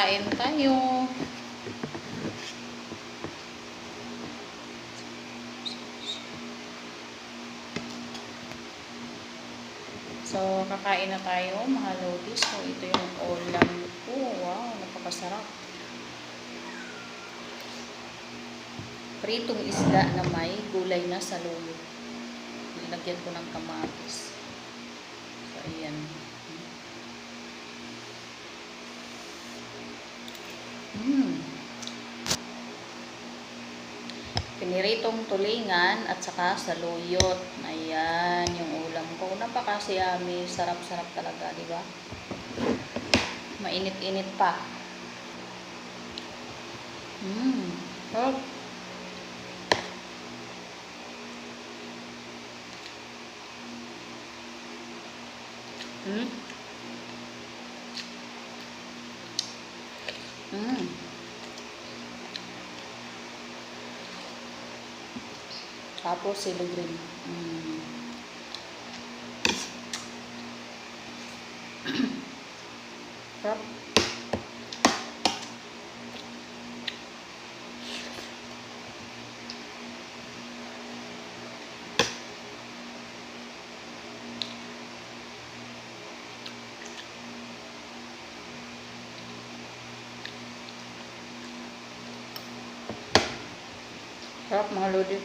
kain tayo. So, kakain na tayo, mga lodis. So, ito yung ulam ko. Wow, napakasarap. Pritong isda na may gulay na saluyot. Nilagyan ko ng kamatis. So, ayan. Piniritong tulingan at saka saluyot. Ayan, yung ulam ko. Napakasiyami. Sarap-sarap talaga, di ba? Mainit-init pa. Sarap. Tapos sili green. Sarap. Sarap mga lodi.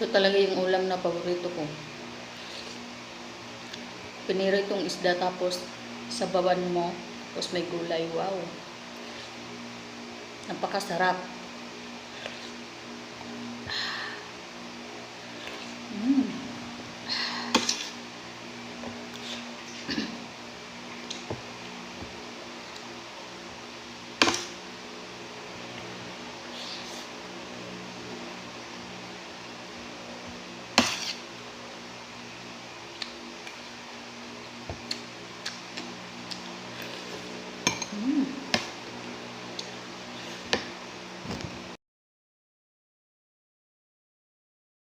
Ito talaga yung ulam na paborito ko. Piniritong isda tapos sabawan mo. Tapos may gulay. Wow. Napakasarap.